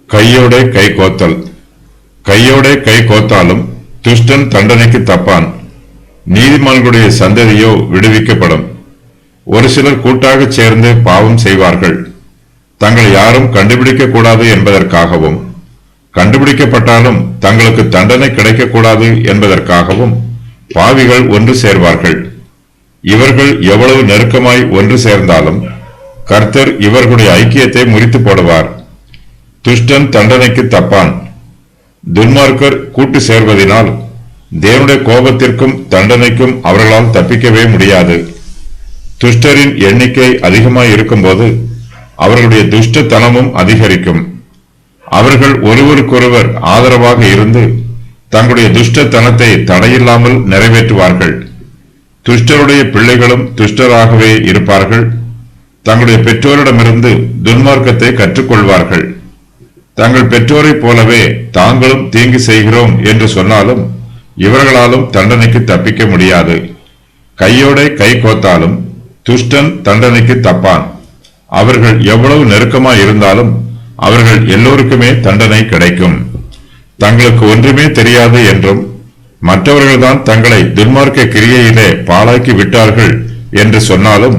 கையோட கை கோத்தல். கையோட கை கோத்தாலும் துஷ்டன் தண்டனைக்கு தப்பான். நீதிமான்களுடைய சந்ததியோ விடுவிக்கப்படும். ஒரு சிலர் கூட்டாக சேர்ந்து பாவம் செய்வார்கள். தங்களை யாரும் கண்டுபிடிக்க கூடாது என்பதற்காகவும், கண்டுபிடிக்கப்பட்டாலும் தங்களுக்கு தண்டனை கிடைக்கக்கூடாது என்பதற்காகவும் பாவிகள் ஒன்று சேர்வார்கள். இவர்கள் எவ்வளவு நெருக்கமாய் ஒன்று சேர்ந்தாலும் கர்த்தர் இவர்களுடைய ஐக்கியத்தை முறித்து போடுவார். துஷ்டன் தண்டனைக்கு தப்பான். துன்மார்க்கர் கூட்டு சேர்வதனால் தேவனுடைய கோபத்திற்கும் தண்டனைக்கும் அவர்களால் தப்பிக்கவே முடியாது. துஷ்டரின் எண்ணிக்கை அதிகமாய் இருக்கும்போது அவர்களுடைய துஷ்டத்தனமும் அதிகரிக்கும். அவர்கள் ஒருவருக்கொருவர் ஆதரவாக இருந்து தங்களுடைய துஷ்டத்தனத்தை தடையில்லாமல் நிறைவேற்றுவார்கள். துஷ்டருடைய பிள்ளைகளும் துஷ்டராகவே இருப்பார்கள். தங்களுடைய பெற்றோரிடமிருந்து துன்மார்க்கத்தை கற்றுக்கொள்வார்கள். தங்கள் பெற்றோரைப் போலவே தாங்களும் தீங்கு செய்கிறோம் என்று சொன்னாலும் இவர்களாலும் தண்டனைக்கு தப்பிக்க முடியாது. கையோட கை கோத்தாலும் துஷ்டன் தண்டனைக்கு தப்பான். அவர்கள் எவ்வளவு நெருக்கமாய் இருந்தாலும் அவர்கள் எல்லோருக்குமே தண்டனை கிடைக்கும். தங்களுக்கு ஒன்றுமே தெரியாது என்றும் மற்றவர்கள்தான் தங்களை துன்மார்க்க கிரியையிலே பாழாக்கி விட்டார்கள் என்று சொன்னாலும்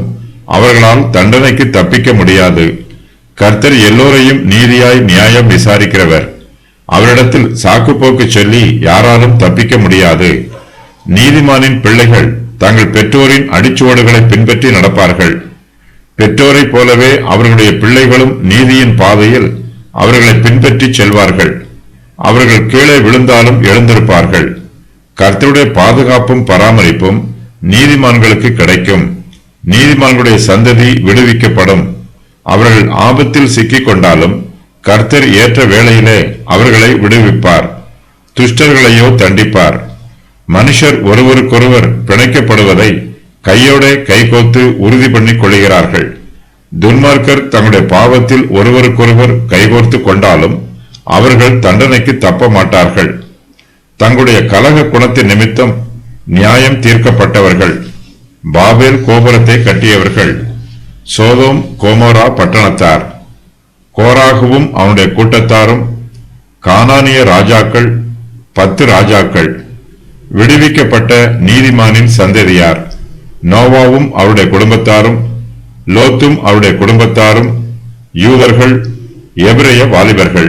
அவர்களால் தண்டனைக்கு தப்பிக்க முடியாது. கர்த்தர் எல்லோரையும் நீதியாய் நியாயம் விசாரிக்கிறவர். அவரிடத்தில் சாக்குப்போக்கு சொல்லி யாராலும் தப்பிக்க முடியாது. நீதிமானின் பிள்ளைகள் தங்கள் பெற்றோரின் அடிச்சுவடுகளை பின்பற்றி நடப்பார்கள். பெற்றோரைப் போலவே அவர்களுடைய பிள்ளைகளும் நீதியின் பாதையில் அவர்களை பின்பற்றி செல்வார்கள். அவர்கள் கீழே விழுந்தாலும் எழுந்திருப்பார்கள். கர்த்தருடைய பாதுகாப்பும் பராமரிப்பும் நீதிமான்களுக்கு கிடைக்கும். நீதிமான்களுடைய சந்ததி விடுவிக்கப்படும். அவர்கள் ஆபத்தில் சிக்கிக் கொண்டாலும் கர்த்தர் ஏற்ற வேளையிலே அவர்களை விடுவிப்பார். துஷ்டர்களையோ தண்டிப்பார். மனுஷர் ஒருவருக்கொருவர் பிணைக்கப்படுவதை கையோட கைகோத்து உறுதி பண்ணிக் கொள்கிறார்கள். துன்மார்க்கர் தங்களுடைய பாவத்தில் ஒருவருக்கொருவர் கைகோர்த்து கொண்டாலும் அவர்கள் தண்டனைக்கு தப்ப மாட்டார்கள். தங்களுடைய கலக குணத்தின் நிமித்தம் நியாயம் தீர்க்கப்பட்டவர்கள். பாபேல் கோபுரத்தை கட்டியவர்கள் சோதோம் கோமோரா பட்டணத்தார். கோராகுவும் அவனுடைய கூட்டத்தாரும் கானானிய ராஜாக்கள் 10 ராஜாக்கள். விடுவிக்கப்பட்ட நீதிமானின் சந்ததியார் நோவாவும் அவருடைய குடும்பத்தாரும், லோத்தும் அவருடைய குடும்பத்தாரும், யூதர்கள், எபிரெய வாலிபர்கள்.